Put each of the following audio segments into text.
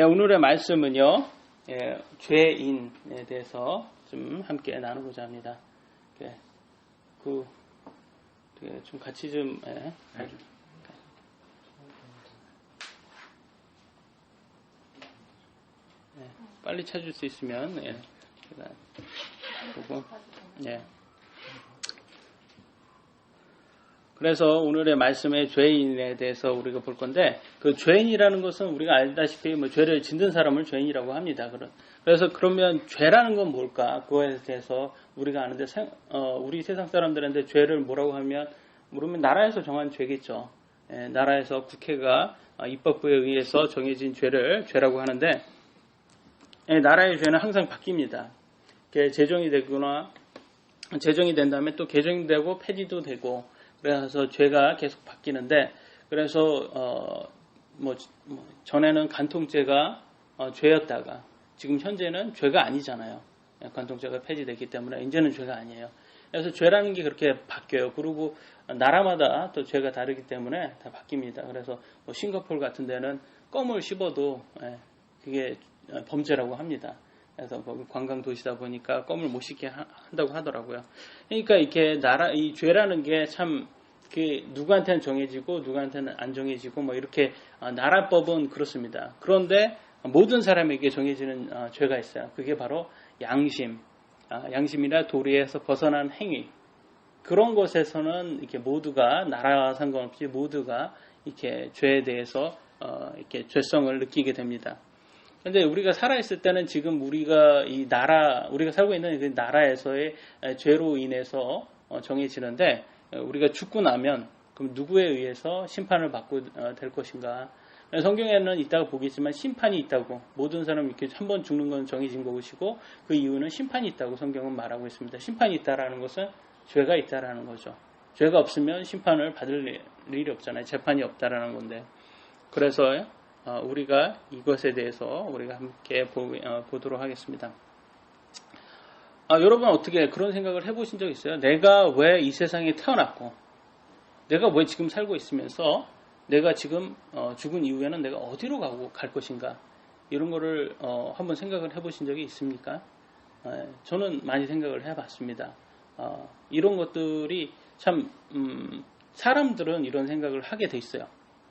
오늘의 말씀은요, 죄인에 대해서 좀 함께 나누고자 합니다. 좀 같이 좀 빨리 찾을 수 있으면 제가 보고 그래서 오늘의 말씀의 죄인에 대해서 우리가 볼 건데, 그 죄인이라는 것은 우리가 알다시피 죄를 짓는 사람을 죄인이라고 합니다. 그래서 그러면 죄라는 건 뭘까? 그거에 대해서 우리가 아는데, 우리 세상 사람들한테 죄를 뭐라고 하면, 물으면 나라에서 정한 죄겠죠. 나라에서 국회가 입법부에 의해서 정해진 죄를 죄라고 하는데, 나라의 죄는 항상 바뀝니다. 제정이 되거나, 제정이 된 다음에 또 개정이 되고 폐지도 되고, 그래서 죄가 계속 바뀌는데, 그래서 전에는 간통죄가 죄였다가 지금 현재는 죄가 아니잖아요. 간통죄가 폐지됐기 때문에 이제는 죄가 아니에요. 그래서 죄라는 게 그렇게 바뀌어요. 그리고 나라마다 또 죄가 다르기 때문에 다 바뀝니다. 그래서 싱가포르 같은 데는 껌을 씹어도 그게 범죄라고 합니다. 그래서 관광 도시다 보니까 껌을 못 씹게 한다고 하더라고요. 그러니까 이렇게 이 죄라는 게 참 누구한테는 정해지고 누구한테는 안 정해지고 이렇게 나라법은 그렇습니다. 그런데 모든 사람에게 정해지는 죄가 있어요. 그게 바로 양심이나 도리에서 벗어난 행위. 그런 것에서는 이렇게 모두가 나라와 상관없이 모두가 이렇게 죄에 대해서 이렇게 죄성을 느끼게 됩니다. 근데 우리가 살아있을 때는 지금 우리가 우리가 살고 있는 그 나라에서의 죄로 인해서 정해지는데, 우리가 죽고 나면 그럼 누구에 의해서 심판을 받고 될 것인가? 성경에는 이따가 보겠지만 심판이 있다고, 모든 사람 이렇게 한 번 죽는 건 정해진 것이고 그 이유는 심판이 있다고 성경은 말하고 있습니다. 심판이 있다라는 것은 죄가 있다라는 거죠. 죄가 없으면 심판을 받을 일이 없잖아요. 재판이 없다라는 건데. 그래서 우리가 이것에 대해서 우리가 함께 보도록 하겠습니다. 여러분 어떻게 그런 생각을 해보신 적 있어요? 내가 왜 이 세상에 태어났고, 내가 왜 지금 살고 있으면서 내가 지금 죽은 이후에는 내가 어디로 갈 것인가? 이런 거를 한번 생각을 해보신 적이 있습니까? 저는 많이 생각을 해봤습니다. 이런 것들이 참 사람들은 이런 생각을 하게 돼 있어요.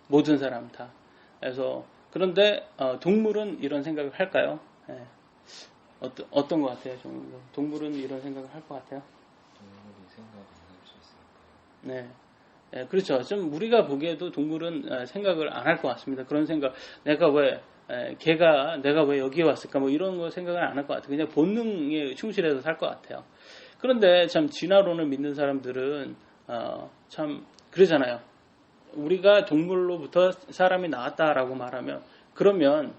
모든 사람 다. 그런데 동물은 이런 생각을 할까요? 어떤 것 같아요? 동물은 이런 생각을 할 것 같아요? 동물이 생각 안 할 수 있을까요? 네, 그렇죠. 좀 우리가 보기에도 동물은 생각을 안 할 것 같습니다. 그런 생각, 내가 왜 여기에 왔을까? 이런 거 생각을 안 할 것 같아요. 그냥 본능에 충실해서 살 것 같아요. 그런데 참 진화론을 믿는 사람들은 참 그러잖아요. 우리가 동물로부터 사람이 나왔다라고 말하면, 그러면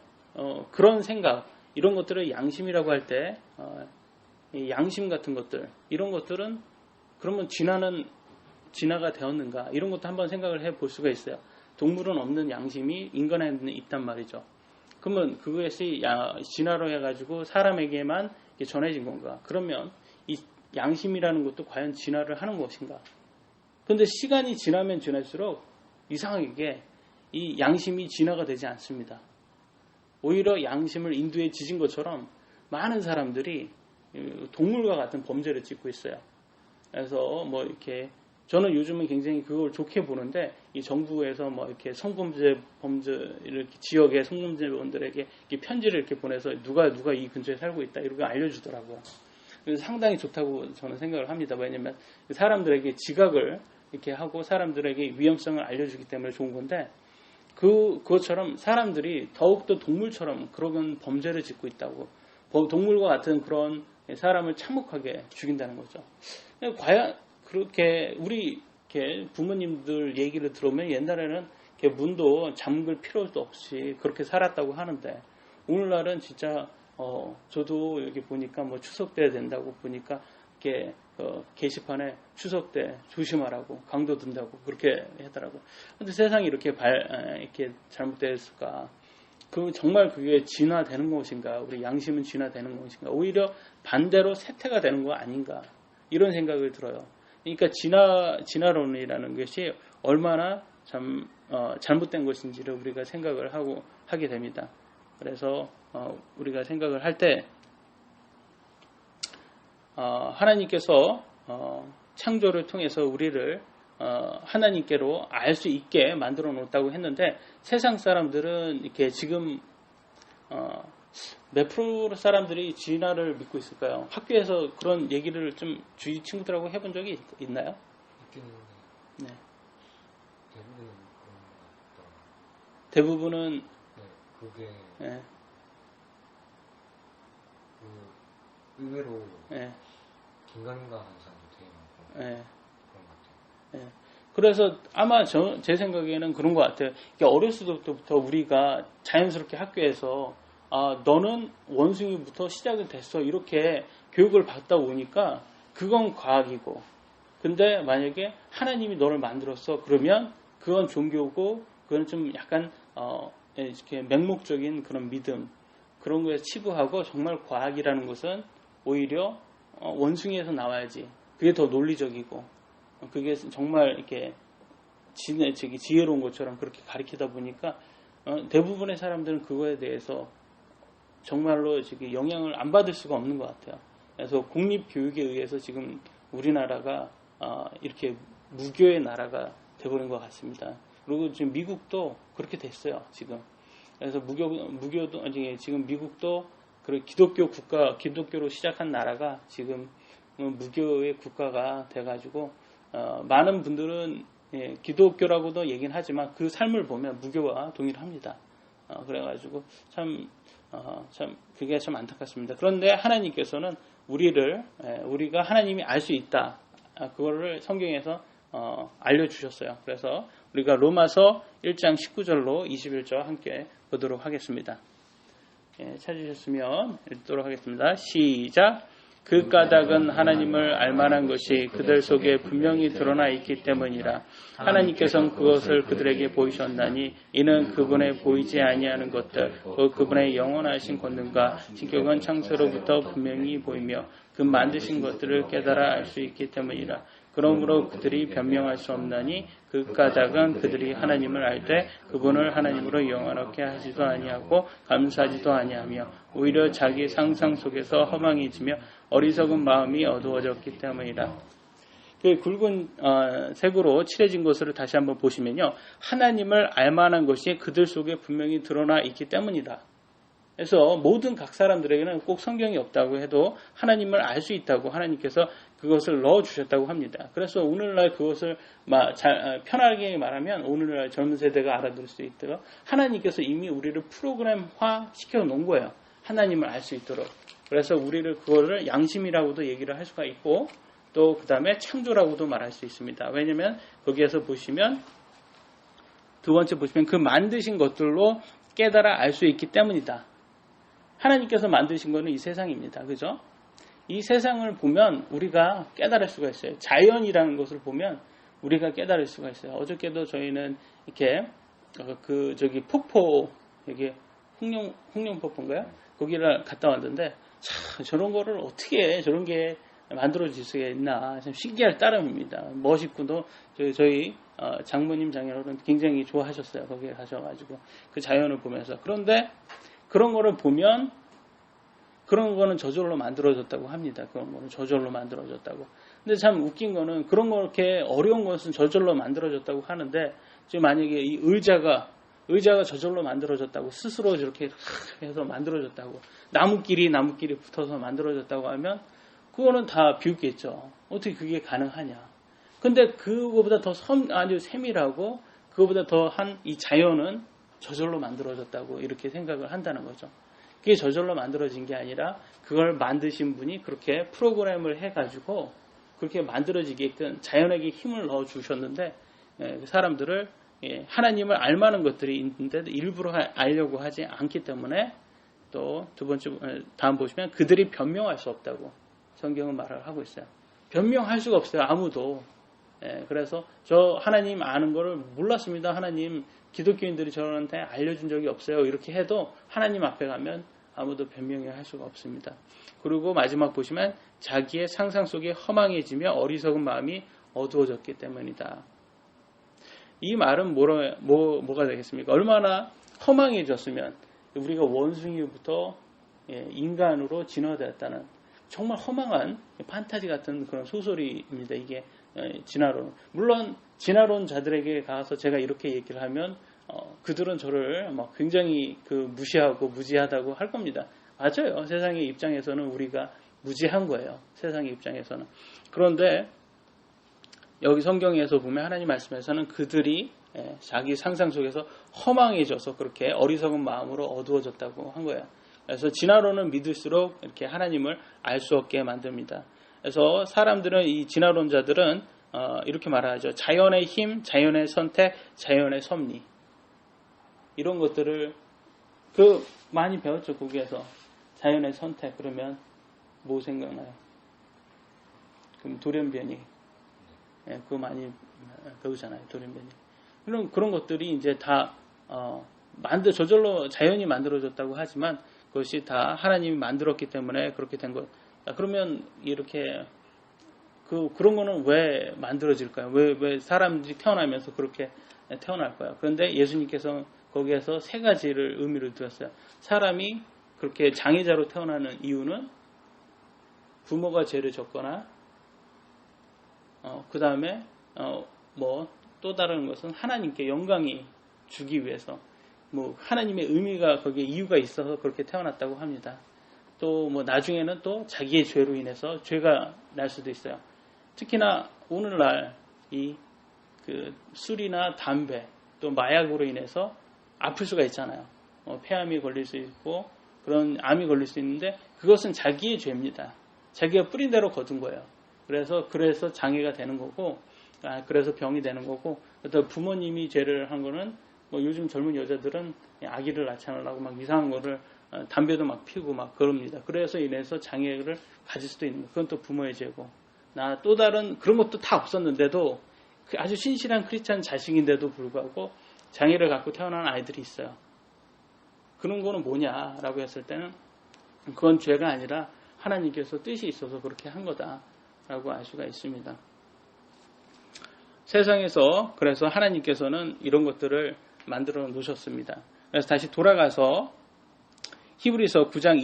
그런 생각, 이런 것들을 양심이라고 할 때 양심 같은 것들, 이런 것들은 그러면 진화가 되었는가, 이런 것도 한번 생각을 해볼 수가 있어요. 동물은 없는 양심이 인간에는 있단 말이죠. 그러면 그것이 진화로 해가지고 사람에게만 전해진 건가? 그러면 이 양심이라는 것도 과연 진화를 하는 것인가? 그런데 시간이 지나면 지날수록 이상하게 이 양심이 진화가 되지 않습니다. 오히려 양심을 인두에 지진 것처럼 많은 사람들이 동물과 같은 범죄를 짓고 있어요. 그래서 저는 요즘은 굉장히 그걸 좋게 보는데, 이 정부에서 이렇게 이렇게 지역의 성범죄범들에게 이렇게 편지를 이렇게 보내서 누가 이 근처에 살고 있다 이렇게 알려주더라고요. 그래서 상당히 좋다고 저는 생각을 합니다. 왜냐면 사람들에게 지각을 이렇게 하고 사람들에게 위험성을 알려주기 때문에 좋은 건데, 그것처럼 사람들이 더욱더 동물처럼 그런 범죄를 짓고 있다고, 동물과 같은 그런 사람을 참혹하게 죽인다는 거죠. 과연 그렇게 우리 부모님들 얘기를 들으면 옛날에는 문도 잠글 필요도 없이 그렇게 살았다고 하는데, 오늘날은 진짜 저도 여기 보니까 추석 때 된다고 보니까 이렇게 게시판에 추석 때 조심하라고, 강도 든다고 그렇게 하더라고요. 근데 세상이 이렇게 잘못됐을까? 정말 그게 진화되는 것인가? 우리 양심은 진화되는 것인가? 오히려 반대로 쇠퇴가 되는 거 아닌가? 이런 생각을 들어요. 그러니까 진화론이라는 것이 얼마나 잘못된 것인지를 우리가 생각을 하게 됩니다. 그래서 우리가 생각을 할 때 하나님께서 창조를 통해서 우리를 하나님께로 알 수 있게 만들어 놓았다고 했는데 세상 사람들은 이렇게 지금 몇 프로 사람들이 진화를 믿고 있을까요? 학교에서 그런 얘기를 좀 주위 친구들하고 해본 적이 있나요? 있긴 있는데 네. 대부분은 그런 것 같더라고요. 대부분은 네, 그게 네, 그 의외로 네, 긴가민가 하는 사람도 되게 많고 네. 그런 것 같아요. 네. 그래서 아마 제 생각에는 그런 것 같아요. 어렸을 때부터 우리가 자연스럽게 학교에서 너는 원숭이부터 시작이 됐어 이렇게 교육을 받다 보니까 그건 과학이고 근데 만약에 하나님이 너를 만들었어 그러면 그건 종교고 그건 좀 약간 이렇게 맹목적인 그런 믿음 그런 거에 치부하고 정말 과학이라는 것은 오히려 원숭이에서 나와야지 그게 더 논리적이고 그게 정말 이렇게 지혜로운 것처럼 그렇게 가리키다 보니까 대부분의 사람들은 그거에 대해서 정말로 지금 영향을 안 받을 수가 없는 것 같아요. 그래서 공립교육에 의해서 지금 우리나라가 이렇게 무교의 나라가 되어버린 것 같습니다. 그리고 지금 미국도 그렇게 됐어요. 지금. 그래서 무교도 지금 미국도 기독교 국가, 기독교로 시작한 나라가 지금 무교의 국가가 돼가지고 많은 분들은 기독교라고도 얘기는 하지만 그 삶을 보면 무교와 동일합니다. 그래가지고 참 그게 참 안타깝습니다. 그런데 하나님께서는 우리가 하나님이 알 수 있다. 그거를 성경에서 알려주셨어요. 그래서 우리가 로마서 1장 19절로 21절 함께 보도록 하겠습니다. 찾으셨으면 읽도록 하겠습니다. 시작. 그 까닭은 하나님을 알만한 것이 그들 속에 분명히 드러나 있기 때문이라. 하나님께서는 그것을 그들에게 보이셨나니 이는 그분의 보이지 아니하는 것들 그분의 영원하신 권능과 신격은 창세로부터 분명히 보이며 그 만드신 것들을 깨달아 알 수 있기 때문이라. 그러므로 그들이 변명할 수 없나니 그 까닭은 그들이 하나님을 알 때 그분을 하나님으로 영원하게 하지도 아니하고 감사하지도 아니하며 오히려 자기 상상 속에서 허망해지며 어리석은 마음이 어두워졌기 때문이라. 그 굵은 색으로 칠해진 것을 다시 한번 보시면요. 하나님을 알만한 것이 그들 속에 분명히 드러나 있기 때문이다. 그래서 모든 각 사람들에게는 꼭 성경이 없다고 해도 하나님을 알 수 있다고 하나님께서 그것을 넣어주셨다고 합니다. 그래서 오늘날 그것을 편하게 말하면 오늘날 젊은 세대가 알아들을 수 있도록 하나님께서 이미 우리를 프로그램화 시켜놓은 거예요. 하나님을 알 수 있도록. 그래서 우리를 그거를 양심이라고도 얘기를 할 수가 있고 또 그 다음에 창조라고도 말할 수 있습니다. 왜냐하면 거기에서 보시면 두 번째 보시면 그 만드신 것들로 깨달아 알 수 있기 때문이다. 하나님께서 만드신 것은 이 세상입니다. 그죠? 이 세상을 보면 우리가 깨달을 수가 있어요. 자연이라는 것을 보면 우리가 깨달을 수가 있어요. 어저께도 저희는 이렇게 폭포 이게 홍룡폭포인가요? 거기를 갔다 왔는데 참 저런 거를 어떻게 저런 게 만들어질 수가 있나 참 신기할 따름입니다. 멋있고도 저희 장모님 장인어른 굉장히 좋아하셨어요. 거기에 가셔가지고 그 자연을 보면서. 그런데 그런 거를 보면 그런 거는 저절로 만들어졌다고 합니다. 그런 거는 저절로 만들어졌다고. 근데 참 웃긴 거는 그런 거 이렇게 어려운 것은 저절로 만들어졌다고 하는데 지금 만약에 이 의자가 저절로 만들어졌다고 스스로 저렇게 해서 만들어졌다고 나무끼리 붙어서 만들어졌다고 하면 그거는 다 비웃겠죠. 어떻게 그게 가능하냐. 근데 그거보다 더 아주 세밀하고 그거보다 더한 이 자연은 저절로 만들어졌다고 이렇게 생각을 한다는 거죠. 그게 저절로 만들어진 게 아니라 그걸 만드신 분이 그렇게 프로그램을 해가지고 그렇게 만들어지게끔 자연에게 힘을 넣어주셨는데 사람들을 하나님을 알만한 것들이 있는데 일부러 알려고 하지 않기 때문에 또 두 번째 다음 보시면 그들이 변명할 수 없다고 성경은 말을 하고 있어요. 변명할 수가 없어요. 아무도. 그래서 저 하나님 아는 거를 몰랐습니다. 하나님 기독교인들이 저한테 알려준 적이 없어요. 이렇게 해도 하나님 앞에 가면 아무도 변명할 수가 없습니다. 그리고 마지막 보시면 자기의 상상 속에 허망해지며 어리석은 마음이 어두워졌기 때문이다. 이 말은 뭐가 되겠습니까? 얼마나 허망해졌으면 우리가 원숭이부터 인간으로 진화되었다는 정말 허망한 판타지 같은 그런 소설입니다. 이게 진화론. 물론 진화론자들에게 가서 제가 이렇게 얘기를 하면 그들은 저를 막 굉장히 무시하고 무지하다고 할 겁니다. 맞아요. 세상의 입장에서는 우리가 무지한 거예요. 세상의 입장에서는. 그런데 여기 성경에서 보면 하나님 말씀에서는 그들이 자기 상상 속에서 허망해져서 그렇게 어리석은 마음으로 어두워졌다고 한 거예요. 그래서 진화론은 믿을수록 이렇게 하나님을 알 수 없게 만듭니다. 그래서 사람들은 이 진화론자들은 이렇게 말하죠. 자연의 힘, 자연의 선택, 자연의 섭리. 이런 것들을 많이 배웠죠. 거기에서. 자연의 선택 그러면 뭐 생각나요? 그럼 돌연변이. 그거 많이 배우잖아요. 돌연변이. 그런 것들이 이제 다 저절로 자연이 만들어졌다고 하지만 그것이 다 하나님이 만들었기 때문에 그렇게 된 것. 그러면 이렇게 그런 거는 왜 만들어질까요? 왜 사람들이 태어나면서 그렇게 태어날까요? 그런데 예수님께서 거기에서 세 가지를 의미를 두었어요. 사람이 그렇게 장애자로 태어나는 이유는 부모가 죄를 졌거나 그 다음에 또 다른 것은 하나님께 영광이 주기 위해서 하나님의 의미가 거기에 이유가 있어서 그렇게 태어났다고 합니다. 또 나중에는 또 자기의 죄로 인해서 죄가 날 수도 있어요. 특히나 오늘날 술이나 담배 또 마약으로 인해서 아플 수가 있잖아요. 폐암이 걸릴 수 있고 그런 암이 걸릴 수 있는데 그것은 자기의 죄입니다. 자기가 뿌린 대로 거둔 거예요. 그래서 장애가 되는 거고 그래서 병이 되는 거고 또 부모님이 죄를 한 거는 요즘 젊은 여자들은 아기를 낳지 않으려고 막 이상한 거를 담배도 막 피우고 막 그럽니다. 그래서 인해서 장애를 가질 수도 있는 거. 그건 또 부모의 죄고. 또 다른 그런 것도 다 없었는데도 아주 신실한 크리스찬 자식인데도 불구하고 장애를 갖고 태어난 아이들이 있어요. 그런 거는 뭐냐라고 했을 때는 그건 죄가 아니라 하나님께서 뜻이 있어서 그렇게 한 거다라고 알 수가 있습니다. 세상에서 그래서 하나님께서는 이런 것들을 만들어 놓으셨습니다. 그래서 다시 돌아가서 히브리서 9장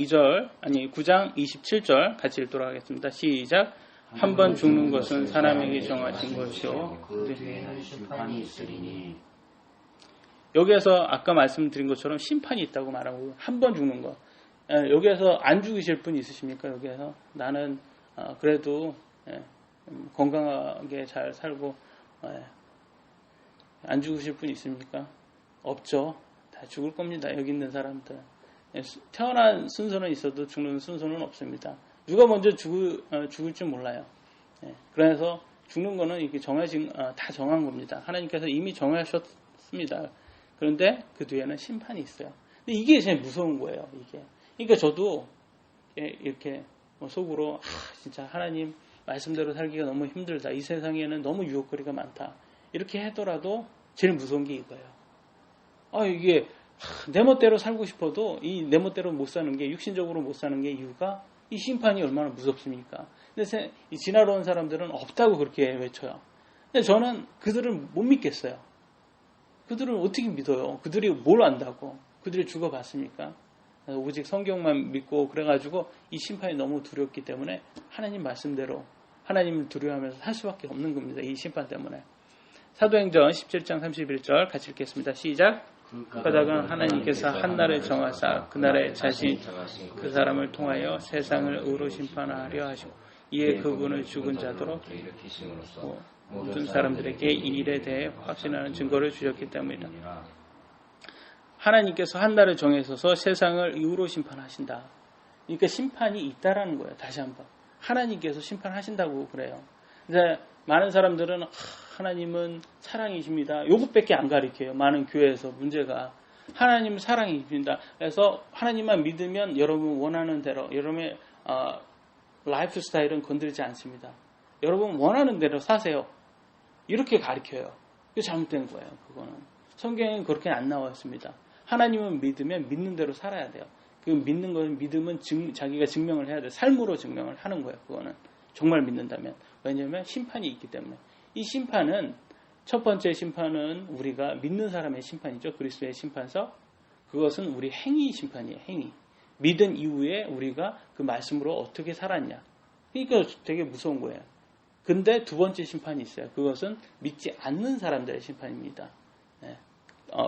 27절 같이 읽도록 하겠습니다. 시작. 한 번 죽는 것은 사람에게 정하신 것이요 그 뒤에는 심판이 있으리니. 여기에서 아까 말씀드린 것처럼 심판이 있다고 말하고 한 번 죽는 것. 여기에서 안 죽으실 분 있으십니까? 여기에서 나는 그래도 건강하게 잘 살고 안 죽으실 분 있습니까? 없죠. 다 죽을 겁니다. 여기 있는 사람들. 태어난 순서는 있어도 죽는 순서는 없습니다. 누가 먼저 죽을지 몰라요. 그래서 죽는 거는 이렇게 다 정한 겁니다. 하나님께서 이미 정하셨습니다. 그런데 그 뒤에는 심판이 있어요. 근데 이게 제일 무서운 거예요. 이게. 그러니까 저도 이렇게 속으로 진짜 하나님 말씀대로 살기가 너무 힘들다. 이 세상에는 너무 유혹거리가 많다. 이렇게 하더라도 제일 무서운 게 이거예요. 이게 내 멋대로 살고 싶어도 이 내 멋대로 못 사는 게 육신적으로 못 사는 게 이유가 이 심판이 얼마나 무섭습니까? 근데 이 지나러 사람들은 없다고 그렇게 외쳐요. 근데 저는 그들을 못 믿겠어요. 그들을 어떻게 믿어요? 그들이 뭘 안다고? 그들이 죽어봤습니까? 오직 성경만 믿고 그래가지고 이 심판이 너무 두렵기 때문에 하나님 말씀대로 하나님을 두려워하면서 살 수밖에 없는 겁니다. 이 심판 때문에. 사도행전 17장 31절 같이 읽겠습니다. 시작. 그러다가 하나님께서 한날을 정하사 그날에 자신 그 사람을 통하여 세상을 의로 심판하려 하시고 이에 그분을 죽은 자도록 모든 사람들에게 이 일에 대해 확신하는 증거를 주셨기 때문이다. 하나님께서 한날을 정해서서 세상을 의로 심판하신다. 그러니까 심판이 있다라는 거예요. 다시 한번. 하나님께서 심판하신다고 그래요. 근데 많은 사람들은 하나님은 사랑이십니다. 요것밖에 안 가르쳐요. 많은 교회에서 문제가. 하나님은 사랑이십니다. 그래서 하나님만 믿으면 여러분 원하는 대로 여러분의 라이프 스타일은 건드리지 않습니다. 여러분 원하는 대로 사세요. 이렇게 가르쳐요. 이거 잘못된 거예요. 그거는. 성경에는 그렇게 안 나왔습니다. 하나님은 믿으면 믿는 대로 살아야 돼요. 그 믿는 건 믿음은 자기가 증명을 해야 돼요. 삶으로 증명을 하는 거예요. 그거는. 정말 믿는다면. 왜냐하면 심판이 있기 때문에. 이 심판은 첫 번째 심판은 우리가 믿는 사람의 심판이죠. 그리스도의 심판서. 그것은 우리 행위 심판이에요. 행위. 믿은 이후에 우리가 그 말씀으로 어떻게 살았냐. 그러니까 되게 무서운 거예요. 근데 두 번째 심판이 있어요. 그것은 믿지 않는 사람들의 심판입니다.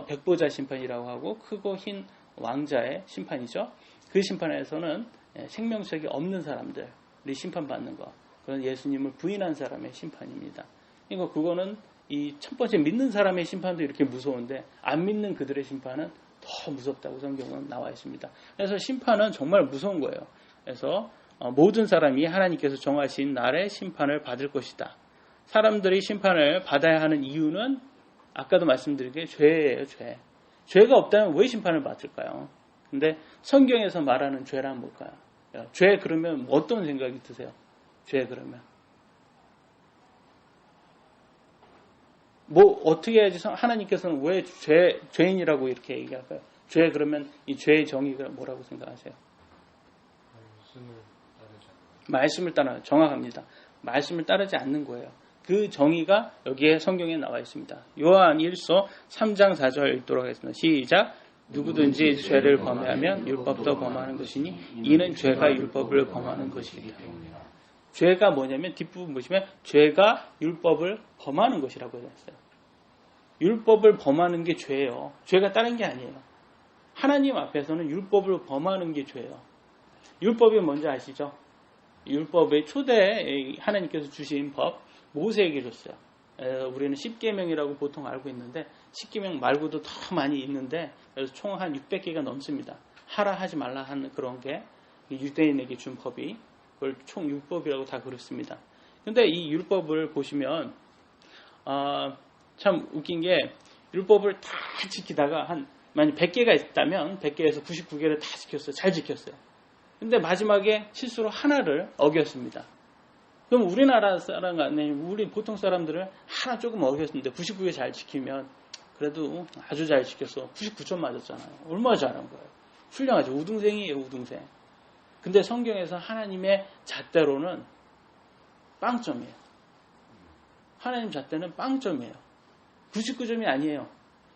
백보자 심판이라고 하고 크고 흰 왕자의 심판이죠. 그 심판에서는 생명력이 없는 사람들이 심판받는 것. 그건 예수님을 부인한 사람의 심판입니다. 그러니까 그거는 이 첫 번째 믿는 사람의 심판도 이렇게 무서운데 안 믿는 그들의 심판은 더 무섭다고 성경은 나와 있습니다. 그래서 심판은 정말 무서운 거예요. 그래서 모든 사람이 하나님께서 정하신 날의 심판을 받을 것이다. 사람들이 심판을 받아야 하는 이유는 아까도 말씀드린 게 죄예요. 죄. 죄가 없다면 왜 심판을 받을까요? 근데 성경에서 말하는 죄란 뭘까요? 죄 그러면 어떤 생각이 드세요? 죄 그러면 뭐 어떻게 해야지 하나님께서는 왜 죄인이라고 이렇게 얘기할까요? 죄 그러면 이 죄의 정의가 뭐라고 생각하세요? 말씀을 따라 정확합니다. 말씀을 따르지 않는 거예요. 그 정의가 여기에 성경에 나와 있습니다. 요한 1서 3장 4절 읽도록 하겠습니다. 시작. 누구든지 죄를 범하면 율법도 범하는 것이니 이는 죄가 율법을 범하는 것이기 때문이다. 죄가 뭐냐면 뒷부분 보시면 죄가 율법을 범하는 것이라고 했어요. 율법을 범하는 게 죄예요. 죄가 다른 게 아니에요. 하나님 앞에서는 율법을 범하는 게 죄예요. 율법이 뭔지 아시죠? 율법의 초대 하나님께서 주신 법 모세에게 줬어요. 우리는 10계명이라고 보통 알고 있는데 10계명 말고도 더 많이 있는데 그래서 총 한 600개가 넘습니다. 하라 하지 말라 하는 그런 게 유대인에게 준 법이 그걸 총 율법이라고 다 그렇습니다. 근데 이 율법을 보시면 참 웃긴 게 율법을 다 지키다가 만약 100개가 있다면 100개에서 99개를 다 지켰어요. 잘 지켰어요. 근데 마지막에 실수로 하나를 어겼습니다. 그럼 우리나라 사람 아니 우리 보통 사람들은 하나 조금 어겼는데 99개 잘 지키면 그래도 아주 잘 지켰어. 99점 맞았잖아요. 얼마나 잘한 거예요. 훌륭하죠. 우등생이에요. 우등생. 근데 성경에서 하나님의 잣대로는 빵점이에요. 하나님 잣대는 빵점이에요. 99점이 아니에요.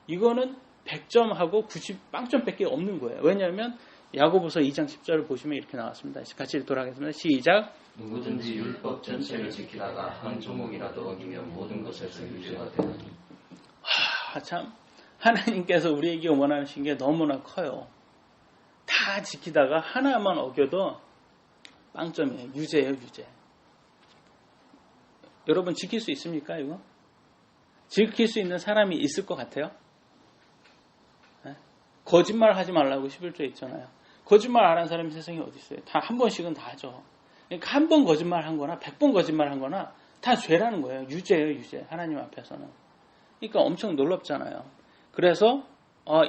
이거는 100점하고 90 빵점밖에 없는 거예요. 왜냐하면 야고보서 2장 10절을 보시면 이렇게 나왔습니다. 같이 읽도록 하겠습니다. 시작. 누구든지 율법 전체를 지키다가 한 조목이라도 어기면 모든 것에서 유죄가 되느니. 참 하나님께서 우리에게 원하시는 게 너무나 커요. 다 지키다가 하나만 어겨도 빵점이에요. 유죄예요. 유죄. 여러분 지킬 수 있습니까? 이거? 지킬 수 있는 사람이 있을 것 같아요? 네? 거짓말 하지 말라고 11조에 있잖아요. 거짓말 안 한 사람이 세상에 어디 있어요? 다 한 번씩은 다 하죠. 그러니까 한 번 거짓말 한 거나 100번 거짓말 한 거나 다 죄라는 거예요. 유죄예요. 유죄. 하나님 앞에서는. 그러니까 엄청 놀랍잖아요. 그래서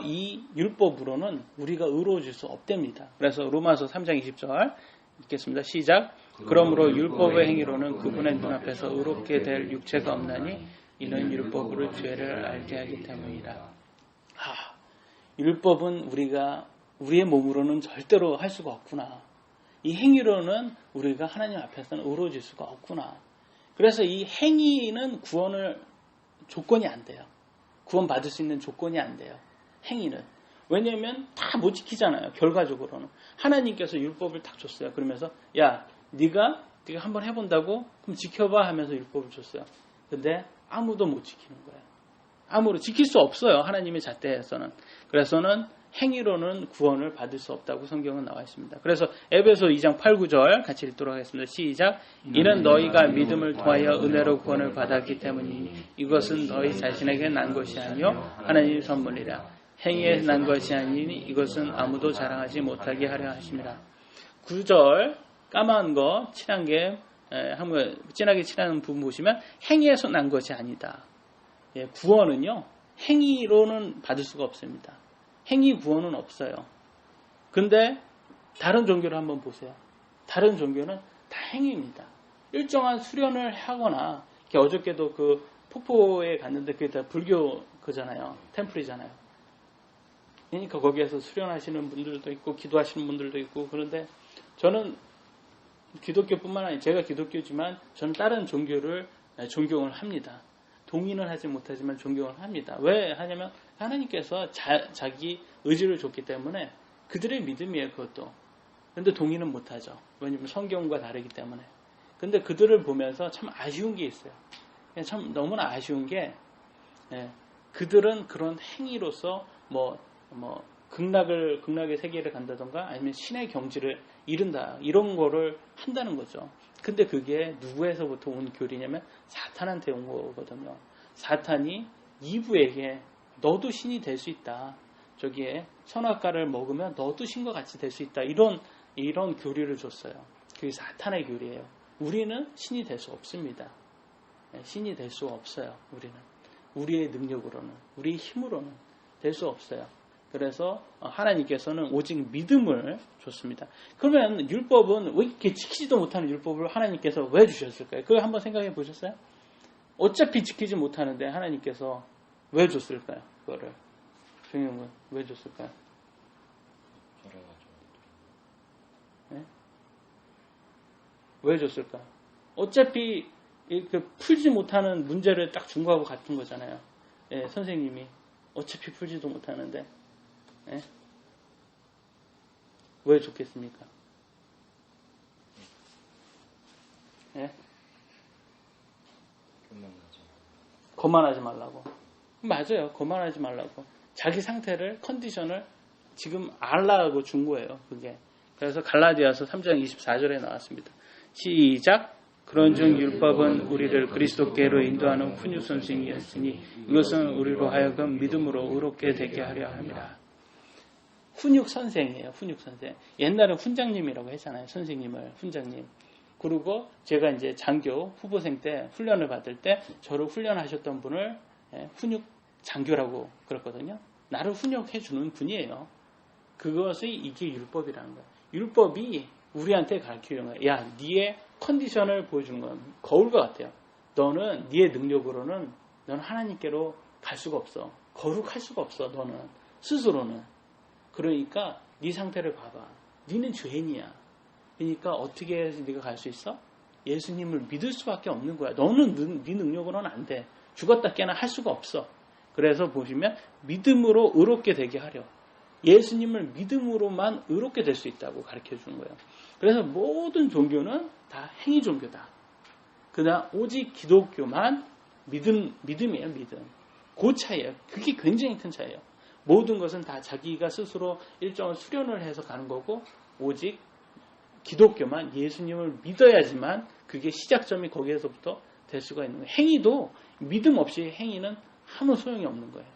이 율법으로는 우리가 의로워질 수 없답니다. 그래서 로마서 3장 20절 읽겠습니다. 시작. 그러므로 율법의 행위로는 그분의 눈앞에서 의롭게 될 육체가 없나니 이는 율법으로 죄를 알게 하기 때문이라. 율법은 우리의 몸으로는 절대로 할 수가 없구나. 이 행위로는 우리가 하나님 앞에서는 의로워질 수가 없구나. 그래서 이 행위는 구원을 조건이 안 돼요. 구원 받을 수 있는 조건이 안 돼요. 행위는. 왜냐하면 다 못 지키잖아요. 결과적으로는. 하나님께서 율법을 딱 줬어요. 그러면서 야 네가 한번 해본다고? 그럼 지켜봐 하면서 율법을 줬어요. 근데 아무도 못 지키는 거예요. 아무도 지킬 수 없어요. 하나님의 잣대에서는. 그래서는 행위로는 구원을 받을 수 없다고 성경은 나와 있습니다. 그래서 에베소 2장 8, 9절 같이 읽도록 하겠습니다. 시작. 이는 너희가 믿음을 통하여 은혜로 구원을 받았기 때문이니 이것은 너희 자신에게 난 것이 아니요 하나님의 선물이라. 행위에서 난 것이 아니니 이것은 아무도 자랑하지 못하게 하려 하심이라. 9절 까만 거 칠한 게 한번 진하게 칠하는 부분 보시면 행위에서 난 것이 아니다. 구원은요 행위로는 받을 수가 없습니다. 행위 구원은 없어요. 근데 다른 종교를 한번 보세요. 다른 종교는 다 행위입니다. 일정한 수련을 하거나 어저께도 그 폭포에 갔는데 그게 다 불교 그잖아요. 템플이잖아요. 그러니까 거기에서 수련하시는 분들도 있고 기도하시는 분들도 있고 그런데 저는 기독교뿐만 아니라 제가 기독교지만 저는 다른 종교를 존경을 합니다. 동의는 하지 못하지만 존경을 합니다. 왜 하냐면 하나님께서 자기 의지를 줬기 때문에 그들의 믿음이에요. 그것도. 근데 동의는 못하죠. 왜냐면 성경과 다르기 때문에. 근데 그들을 보면서 참 아쉬운 게 있어요. 참 너무나 아쉬운 게 그들은 그런 행위로서 극락의 세계를 간다던가 아니면 신의 경지를 이룬다 이런 거를 한다는 거죠. 근데 그게 누구에서부터 온 교리냐면 사탄한테 온 거거든요. 사탄이 이브에게 너도 신이 될 수 있다. 저기에 선악과를 먹으면 너도 신과 같이 될 수 있다. 이런 교리를 줬어요. 그게 사탄의 교리예요. 우리는 신이 될 수 없습니다. 신이 될 수 없어요. 우리는. 우리의 능력으로는, 우리의 힘으로는 될 수 없어요. 그래서 하나님께서는 오직 믿음을 줬습니다. 그러면 율법은 왜 이렇게 지키지도 못하는 율법을 하나님께서 왜 주셨을까요? 그걸 한번 생각해 보셨어요? 어차피 지키지 못하는데 하나님께서 왜 줬을까요? 그거를. 정영은 왜 줬을까요? 네? 왜 줬을까요? 어차피 풀지 못하는 문제를 딱 준 거하고 같은 거잖아요. 예, 선생님이 어차피 풀지도 못하는데 예? 왜 좋겠습니까? 예? 거만하지 말라고. 맞아요. 거만하지 말라고. 자기 상태를, 컨디션을 지금 알라고 준 거예요. 그게. 그래서 갈라디아서 3장 24절에 나왔습니다. 시작. 그런즉 율법은 우리를 그리스도께로 인도하는 훈육 선생이었으니 이것은 우리로 하여금 믿음으로 의롭게 되게 하려 합니다. 훈육 선생이에요. 훈육 선생. 옛날에 훈장님이라고 했잖아요. 선생님을 훈장님. 그리고 제가 이제 장교 후보생 때 훈련을 받을 때 저를 훈련하셨던 분을 훈육 장교라고 그랬거든요. 나를 훈육해 주는 분이에요. 그것이 이게 율법이라는 거예요. 율법이 우리한테 가르치는 거예요. 야, 네의 컨디션을 보여주는 건 거울과 같아요. 너는 네의 능력으로는 너는 하나님께로 갈 수가 없어. 거룩할 수가 없어. 너는 스스로는. 그러니까 네 상태를 봐봐. 네는 죄인이야. 그러니까 어떻게 해서 네가 갈 수 있어? 예수님을 믿을 수밖에 없는 거야. 너는 네 능력으로는 안 돼. 죽었다 깨나 할 수가 없어. 그래서 보시면 믿음으로 의롭게 되게 하려. 예수님을 믿음으로만 의롭게 될 수 있다고 가르쳐 주는 거예요. 그래서 모든 종교는 다 행위 종교다. 그러나 오직 기독교만 믿음이에요. 믿음. 그 차이예요. 그게 굉장히 큰 차이예요. 모든 것은 다 자기가 스스로 일정한 수련을 해서 가는 거고 오직 기독교만 예수님을 믿어야지만 그게 시작점이 거기에서부터 될 수가 있는 거예요. 행위도 믿음 없이 행위는 아무 소용이 없는 거예요.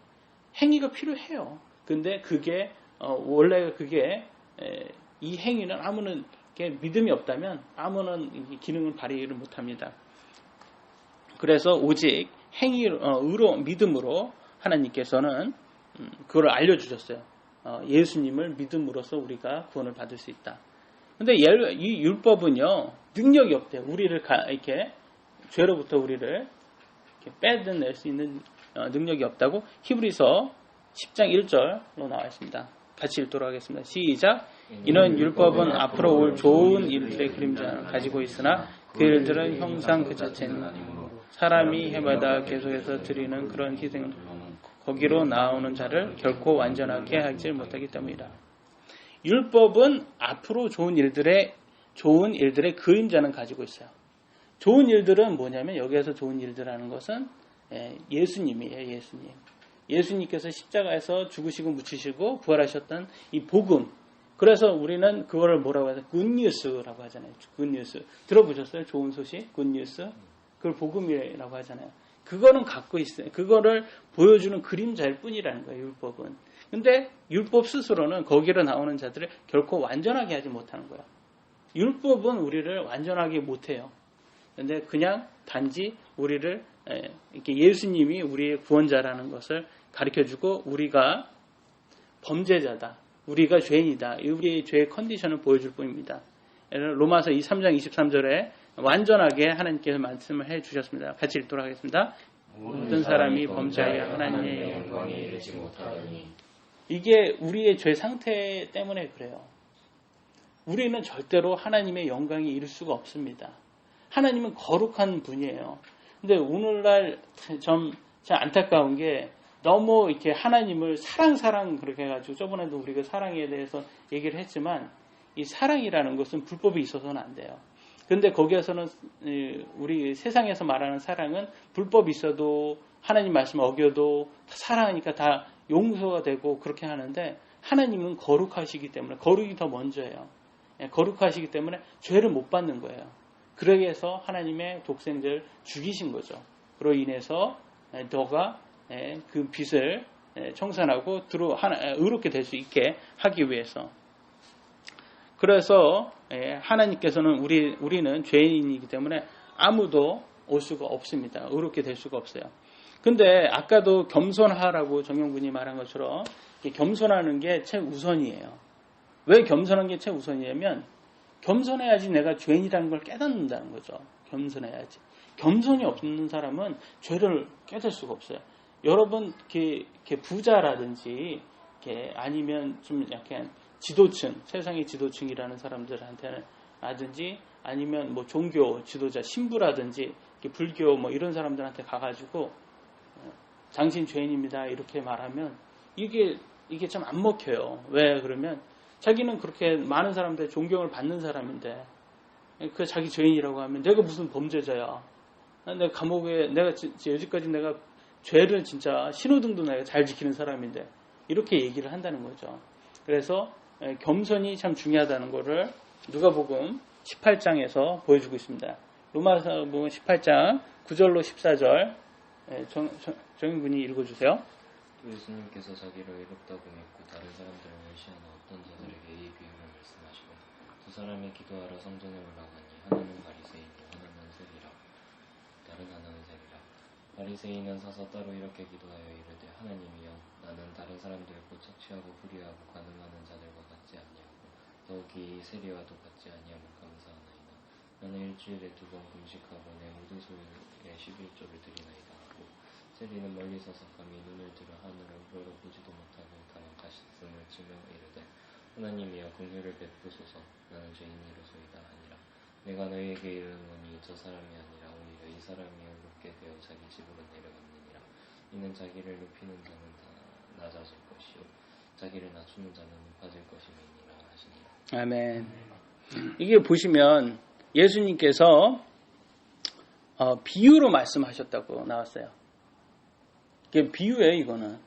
행위가 필요해요. 근데 그게 원래 그게 이 행위는 아무런 믿음이 없다면 아무런 기능을 발휘를 못합니다. 그래서 오직 행위로 믿음으로 하나님께서는 그걸 알려주셨어요. 예수님을 믿음으로써 우리가 구원을 받을 수 있다. 근데 이 율법은요 능력이 없대요. 우리를 이렇게 죄로부터 우리를 이렇게 빼내낼 수 있는 능력이 없다고 히브리서 10장 1절로 나와 있습니다. 같이 읽도록 하겠습니다. 시작. 이는 율법은 앞으로 올 좋은 일들의 그림자를 가지고 있으나 그 일들은 형상 그 자체는 아니므로 사람이 해마다 계속해서 드리는 그런 희생 거기로 나오는 자를 결코 완전하게 하지 못하기 때문이다. 율법은 앞으로 좋은 일들의 그림자는 가지고 있어요. 좋은 일들은 뭐냐면 여기에서 좋은 일들이라는 것은 예수님이에요. 예수님. 예수님께서 십자가에서 죽으시고 묻히시고 부활하셨던 이 복음. 그래서 우리는 그거를 뭐라고 하죠? 굿뉴스라고 하잖아요. 굿뉴스. 들어보셨어요? 좋은 소식? 굿뉴스. 그걸 복음이라고 하잖아요. 그거는 갖고 있어요. 그거를 보여주는 그림자일 뿐이라는 거예요. 율법은. 근데 율법 스스로는 거기로 나오는 자들을 결코 완전하게 하지 못하는 거예요. 율법은 우리를 완전하게 못해요. 근데 그냥 단지 우리를 이렇게 예수님이 우리의 구원자라는 것을 가르쳐주고 우리가 범죄자다. 우리가 죄인이다. 우리의 죄의 컨디션을 보여줄 뿐입니다. 로마서 3장 23절에 완전하게 하나님께서 말씀을 해주셨습니다. 같이 읽도록 하겠습니다. 모든 사람이 범죄하여 하나님의 영광에 이르지 못하더니 이게 우리의 죄 상태 때문에 그래요. 우리는 절대로 하나님의 영광에 이를 수가 없습니다. 하나님은 거룩한 분이에요. 근데 오늘날 좀 안타까운 게 너무 이렇게 하나님을 사랑 그렇게 해가지고 저번에도 우리가 사랑에 대해서 얘기를 했지만 이 사랑이라는 것은 불법이 있어서는 안 돼요. 근데 거기에서는 우리 세상에서 말하는 사랑은 불법이 있어도 하나님 말씀 어겨도 사랑하니까 다 용서가 되고 그렇게 하는데 하나님은 거룩하시기 때문에 거룩이 더 먼저예요. 거룩하시기 때문에 죄를 못 받는 거예요. 그래서 하나님의 독생자를 죽이신 거죠. 그로 인해서 너가 그 빚을 청산하고 의롭게 될 수 있게 하기 위해서. 그래서 하나님께서는 우리는 죄인이기 때문에 아무도 올 수가 없습니다. 의롭게 될 수가 없어요. 근데 아까도 겸손하라고 정영군이 말한 것처럼 겸손하는 게 최우선이에요. 왜 겸손한 게 최우선이냐면 겸손해야지 내가 죄인이라는 걸 깨닫는다는 거죠. 겸손해야지. 겸손이 없는 사람은 죄를 깨달을 수가 없어요. 여러분 이렇게 부자라든지 아니면 좀 약간 지도층, 세상의 지도층이라는 사람들한테는 라든지 아니면 뭐 종교 지도자 신부라든지 불교 뭐 이런 사람들한테 가가지고 당신 죄인입니다 이렇게 말하면 이게 좀 안 먹혀요. 왜 그러면 자기는 그렇게 많은 사람들 존경을 받는 사람인데 그 자기 죄인이라고 하면 내가 무슨 범죄자야. 내가 감옥에 내가 여지까지 내가 죄를 진짜 신호등도 내가 잘 지키는 사람인데 이렇게 얘기를 한다는 거죠. 그래서 겸손이 참 중요하다는 것을 누가복음 18장에서 보여주고 있습니다. 로마서복음 18장 9절로 14절 정인군이 읽어주세요. 또 예수님께서 자기를 의롭다고 믿고 다른 사람들을 멸시하는 어떤 자들에게 이 비유를 말씀하시고 두 사람이 기도하러 성전에 올라가니 하나는 바리새인이요 하나는 세리라. 다른 하나는 세리라. 바리새인은 서서 따로 이렇게 기도하여 이르되 하나님이여 나는 다른 사람들을 곧 착취하고 불의하고 간음하는 자들과 같지 아니하고 더욱이 세리와 똑같지 아니하면 감사하나이다. 나는 일주일에 2번 금식하고 내 모든 소유의 11조를 드리나이다 하고 세리는 멀리 서서 감히 눈을 들어 하늘을 우러러 보지도 못하고 다만 가시슴을 치며 이르되 하나님이여 긍휼을 베푸소서 나는 죄인이로소이다 하니라. 내가 너희에게 이르노니 저 사람이 아니라 오히려 이 사람이 의롭게 되어 자기 집으로 내려갔느니라. 이는 자기를 높이는 자는 다 낮아질 것이요 자기를 낮추는 자는 높아질 것임이니라 하시니라. 아멘. 이게 보시면 예수님께서 비유로 말씀하셨다고 나왔어요. 이게 비유예요. 이거는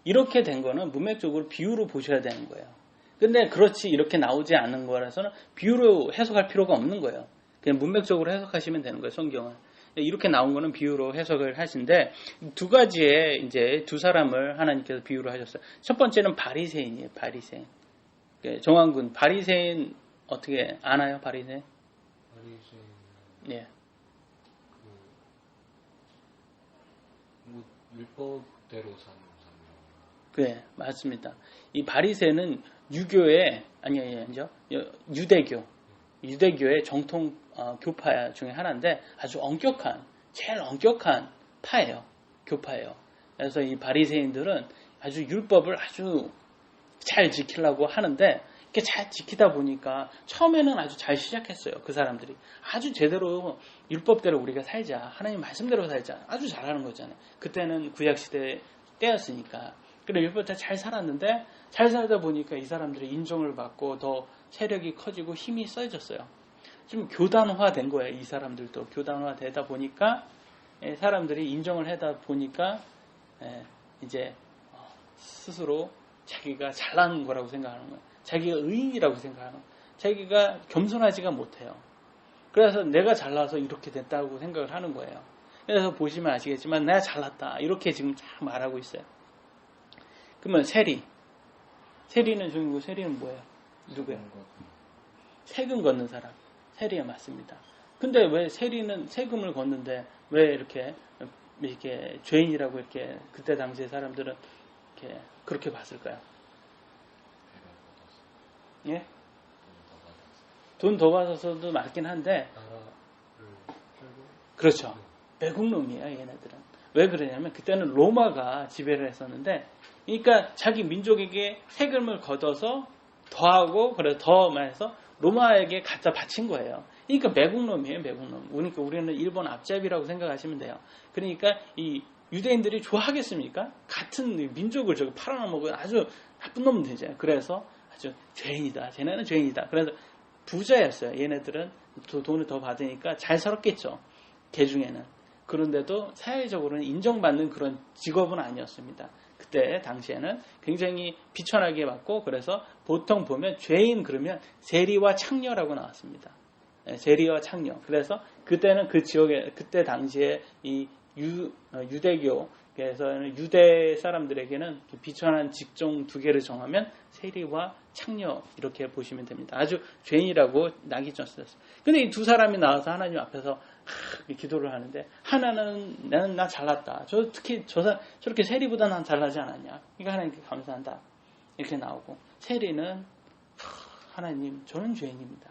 이렇게 된 거는 문맥적으로 비유로 보셔야 되는 거예요. 근데 그렇지 이렇게 나오지 않는 거라서는 비유로 해석할 필요가 없는 거예요. 그냥 문맥적으로 해석하시면 되는 거예요. 성경은 이렇게 나온 거는 비유로 해석을 하신데 두 가지의 이제 두 사람을 하나님께서 비유로 하셨어요. 첫 번째는 바리새인이에요. 바리새인. 정한군 바리새인 어떻게 아나요? 바리새인? 예. 뭐 율법대로 사는 사람. 네, 맞습니다. 이 바리새는 유교의 아니죠. 유대교의 정통 교파 중에 하나인데 아주 제일 엄격한 파예요. 교파예요. 그래서 이 바리새인들은 아주 율법을 아주 잘 지키려고 하는데 이렇게 잘 지키다 보니까 처음에는 아주 잘 시작했어요. 그 사람들이 아주 제대로 율법대로 우리가 살자, 하나님 말씀대로 살자, 아주 잘하는 거잖아요. 그때는 구약시대 때였으니까. 그래 율법대로 잘 살았는데 잘 살다 보니까 이 사람들이 인정을 받고 더 세력이 커지고 힘이 세졌어요. 좀 교단화된 거예요. 이 사람들도 교단화되다 보니까 사람들이 인정을 하다 보니까 이제 스스로 자기가 잘나는 거라고 생각하는 거예요. 자기가 의인이라고 생각하는 거예요. 자기가 겸손하지가 못해요. 그래서 내가 잘나서 이렇게 됐다고 생각을 하는 거예요. 그래서 보시면 아시겠지만 내가 잘났다 이렇게 지금 쫙 말하고 있어요. 그러면 세리는 중이고 세리는 뭐예요? 누구예요? 세금 걷는 사람. 세리에 맞습니다. 근데 왜 세리는 세금을 걷는데 왜 이렇게 죄인이라고 이렇게 그때 당시에 사람들은 이렇게 그렇게 봤을까요? 예? 돈 더 받아서도 맞긴 한데 그렇죠. 외국놈이에요 얘네들은. 왜 그러냐면 그때는 로마가 지배를 했었는데 그러니까 자기 민족에게 세금을 걷어서 더하고 그래 더 말해서 로마에게 갖다 바친 거예요. 그러니까 매국놈이에요, 매국놈. 그러니까 우리는 일본 앞잡이라고 생각하시면 돼요. 그러니까 이 유대인들이 좋아하겠습니까? 같은 민족을 저기 팔아넘어고 아주 나쁜 놈 되죠. 그래서 아주 죄인이다. 쟤네는 죄인이다. 그래서 부자였어요. 얘네들은 돈을 더 받으니까 잘 살았겠죠. 개 중에는. 그런데도 사회적으로는 인정받는 그런 직업은 아니었습니다. 그때 당시에는 굉장히 비천하게 받고 그래서 보통 보면 죄인 그러면 세리와 창녀라고 나왔습니다. 세리와 창녀. 그래서 그때는 그 지역에 그때 당시에 이 유대교에서는 유대 사람들에게는 비천한 직종 두 개를 정하면 세리와 창녀 이렇게 보시면 됩니다. 아주 죄인이라고 낙이죠 썼어요. 근데 이 두 사람이 나와서 하나님 앞에서 기도를 하는데 하나는 나는 나 잘났다. 특히 저렇게 세리보다 난 잘나지 않았냐. 그러니까 하나님께 감사한다. 이렇게 나오고 세리는 하나님 저는 죄인입니다.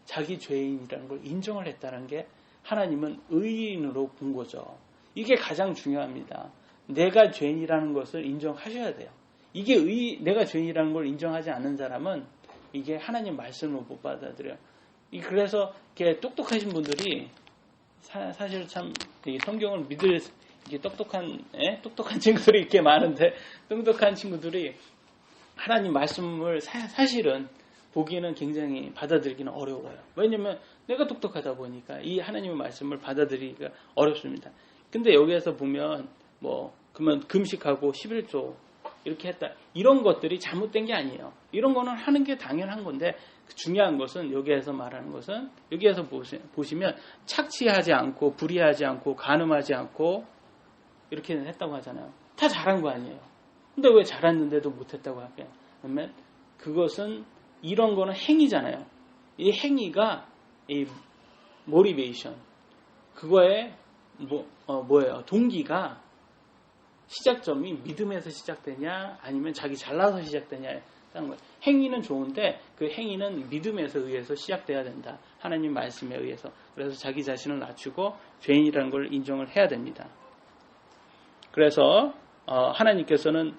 자기 죄인이라는 걸 인정을 했다는 게 하나님은 의인으로 본 거죠. 이게 가장 중요합니다. 내가 죄인이라는 것을 인정하셔야 돼요. 이게 내가 죄인이라는 걸 인정하지 않는 사람은 이게 하나님 말씀을 못 받아들여요. 그래서 이렇게 똑똑하신 분들이 사실 참 성경을 믿을 이게 똑똑한 친구들이 이렇게 많은데 똑똑한 친구들이 하나님 말씀을 사실은 보기에는 굉장히 받아들이기는 어려워요. 왜냐하면 내가 똑똑하다 보니까 이 하나님의 말씀을 받아들이기가 어렵습니다. 근데 여기에서 보면 그러면 금식하고 11조 이렇게 했다. 이런 것들이 잘못된 게 아니에요. 이런 거는 하는 게 당연한 건데 중요한 것은 여기에서 말하는 것은 여기에서 보시면 착취하지 않고 불의하지 않고 간음하지 않고 이렇게 했다고 하잖아요. 다 잘한 거 아니에요. 근데 왜 잘했는데도 못했다고 할까요? 그러면 그것은 이런 거는 행위잖아요. 이 행위가 이 모티베이션 그거의 뭐예요? 동기가 시작점이 믿음에서 시작되냐 아니면 자기 잘나서 시작되냐 하는 거예요. 행위는 좋은데 그 행위는 믿음에서 의해서 시작돼야 된다. 하나님 말씀에 의해서. 그래서 자기 자신을 낮추고 죄인이라는 걸 인정을 해야 됩니다. 그래서 하나님께서는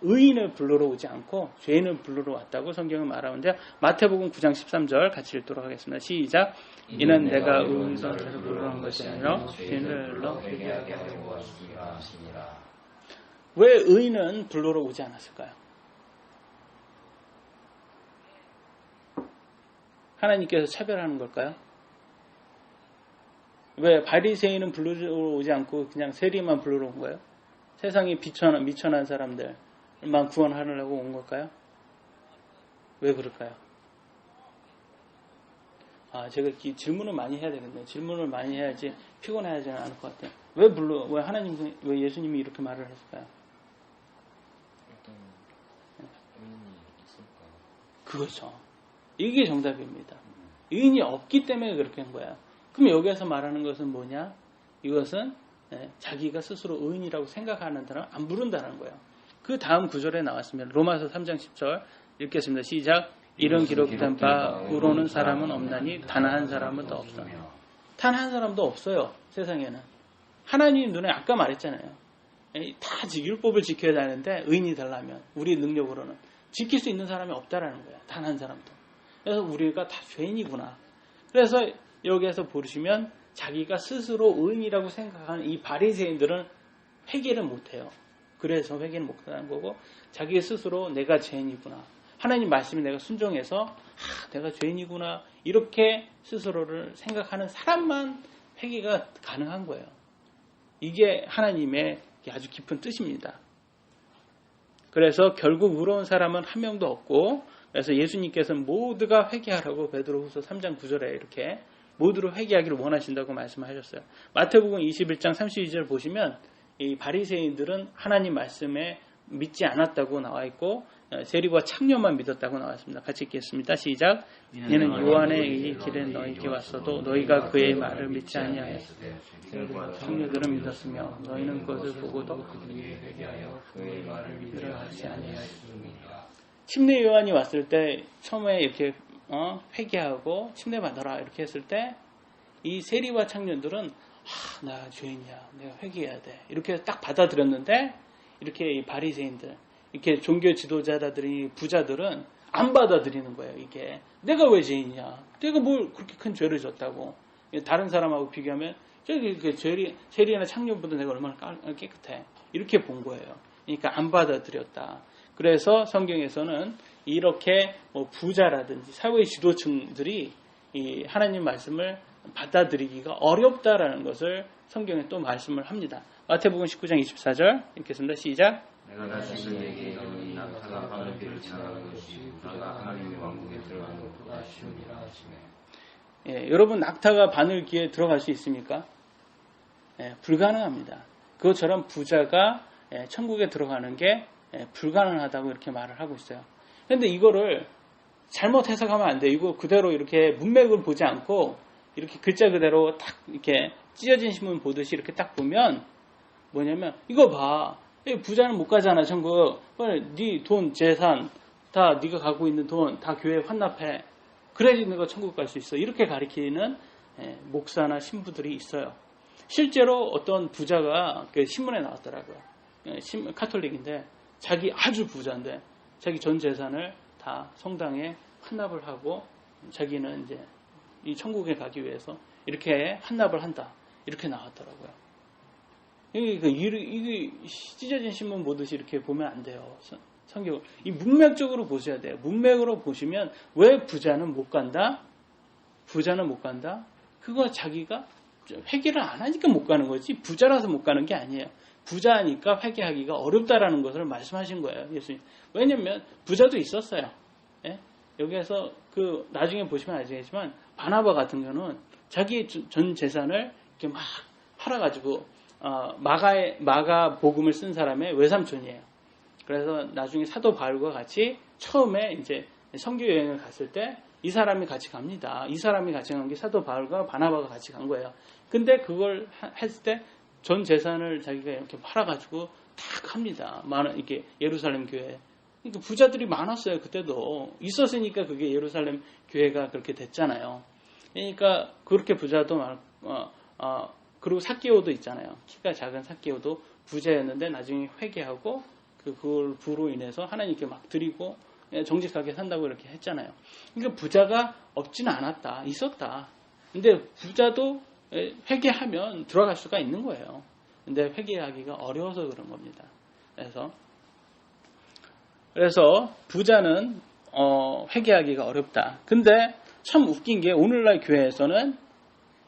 의인을 불러러 오지 않고 죄인을 불러러 왔다고 성경은 말하는데요. 마태복음 9장 13절 같이 읽도록 하겠습니다. 시작. 이는 내가 의인들을 불러온 것이 아니라 죄인을 불러 회개하게 하려고 왔습니다. 왜 의인은 불러러 오지 않았을까요? 하나님께서 차별하는 걸까요? 왜 바리새인은 불러러 오지 않고 그냥 세리만 불러러 온 거예요? 세상에 미천한 사람들만 구원하려고 온 걸까요? 왜 그럴까요? 제가 질문을 많이 해야 되겠네요. 질문을 많이 해야지 피곤해하지 않을 것 같아요. 왜 예수님이 이렇게 말을 했을까요? 어떤 의인이 있을까? 그렇죠. 이게 정답입니다. 의인이 없기 때문에 그렇게 한 거야. 그럼 여기에서 말하는 것은 뭐냐? 이것은 자기가 스스로 의인이라고 생각하는 사람 안 부른다는 거예요. 그 다음 구절에 나왔습니다. 로마서 3장 10절 읽겠습니다. 시작. 이런 기록된 바 의로운 사람은 없나니 단 한 사람은 더 없어. 단 한 사람도 없어요. 세상에는. 하나님 눈에 아까 말했잖아요. 다 율법을 지켜야 되는데 의인이 되려면 우리 능력으로는 지킬 수 있는 사람이 없다라는 거예요. 단 한 사람도. 그래서 우리가 다 죄인이구나. 그래서 여기에서 보시면 자기가 스스로 의인이라고 생각하는 이 바리새인들은 회개를 못해요. 그래서 회개를 못하는 거고 자기 스스로 내가 죄인이구나. 하나님 말씀에 내가 순종해서 내가 죄인이구나. 이렇게 스스로를 생각하는 사람만 회개가 가능한 거예요. 이게 하나님의 아주 깊은 뜻입니다. 그래서 결국 의로운 사람은 한 명도 없고 그래서 예수님께서는 모두가 회개하라고 베드로후서 3장 9절에 이렇게 모두를 회개하기를 원하신다고 말씀하셨어요. 마태복음 21장 32절 보시면 이 바리새인들은 하나님 말씀에 믿지 않았다고 나와 있고 세리와 창녀만 믿었다고 나와 있습니다. 같이 읽겠습니다. 시작. 이는 요한의 이 길에 너희에게 왔어도 너희가 그의 말을 믿지 아니하였으되 창녀들은 믿었으며 너희는 그것을 보고도 그의 말을 믿으려 하지 아니하였습니다. 침례 요한이 왔을 때 처음에 이렇게 회개하고 침례 받아라 이렇게 했을 때 이 세리와 창녀들은 나 죄인이야. 내가 회개해야 돼. 이렇게 딱 받아들였는데 이렇게 이 바리새인들 이렇게 종교 지도자들이 부자들은 안 받아들이는 거예요. 이게 내가 왜 죄인이야? 내가 뭘 그렇게 큰 죄를 졌다고? 다른 사람하고 비교하면 저기 세리나 창녀보다 내가 얼마나 깨끗해? 이렇게 본 거예요. 그러니까 안 받아들였다. 그래서 성경에서는 이렇게 뭐 부자라든지 사회 지도층들이 이 하나님 말씀을 받아들이기가 어렵다라는 것을 성경에 또 말씀을 합니다. 마태복음 19장 24절 읽겠습니다. 시작. 내가 자신에게 이르노니 낙타가 바늘길을 지나가는 것이 부자가 하나님의 왕국에 들어가는 것보다 쉬우니라 하시네. 예, 여러분 낙타가 바늘기에 들어갈 수 있습니까? 예, 불가능합니다. 그것처럼 부자가 천국에 들어가는 게 불가능하다고 이렇게 말을 하고 있어요. 그런데 이거를 잘못 해석하면 안 돼요. 이거 그대로 이렇게 문맥을 보지 않고 이렇게 글자 그대로 딱 이렇게 찢어진 신문 보듯이 이렇게 딱 보면 뭐냐면 이거 봐. 부자는 못 가잖아 천국. 네 돈 재산 다 네가 갖고 있는 돈 다 교회에 환납해. 그래야지 너가 천국 갈 수 있어. 이렇게 가리키는 목사나 신부들이 있어요. 실제로 어떤 부자가 신문에 나왔더라고요. 카톨릭인데 자기 아주 부자인데 자기 전 재산을 다 성당에 환납을 하고 자기는 이제 이 천국에 가기 위해서 이렇게 환납을 한다. 이렇게 나왔더라고요. 이게 찢어진 신문 보듯이 이렇게 보면 안 돼요. 성경을. 이 문맥적으로 보셔야 돼요. 문맥으로 보시면 왜 부자는 못 간다? 부자는 못 간다? 그거 자기가 회개를 안 하니까 못 가는 거지 부자라서 못 가는 게 아니에요. 부자니까 회개하기가 어렵다라는 것을 말씀하신 거예요. 예수님. 왜냐면 부자도 있었어요. 예? 여기에서 나중에 보시면 아시겠지만 바나바 같은 경우는 자기 전 재산을 이렇게 막 팔아가지고 마가 복음을 쓴 사람의 외삼촌이에요. 그래서 나중에 사도 바울과 같이 처음에 이제 선교 여행을 갔을 때 이 사람이 같이 갑니다. 이 사람이 같이 간 게 사도 바울과 바나바가 같이 간 거예요. 근데 그걸 했을 때 전 재산을 자기가 이렇게 팔아가지고 탁 합니다. 이렇게 예루살렘 교회. 그러니까 부자들이 많았어요. 그때도 있었으니까 그게 예루살렘 교회가 그렇게 됐잖아요. 그러니까 그렇게 부자도 많고 그리고 삭개오도 있잖아요. 키가 작은 삭개오도 부자였는데 나중에 회개하고 그걸 부로 인해서 하나님께 막 드리고 정직하게 산다고 이렇게 했잖아요. 그러니까 부자가 없지는 않았다. 있었다. 근데 부자도 회개하면 들어갈 수가 있는 거예요. 근데 회개하기가 어려워서 그런 겁니다. 그래서 부자는 회개하기가 어렵다. 근데 참 웃긴 게 오늘날 교회에서는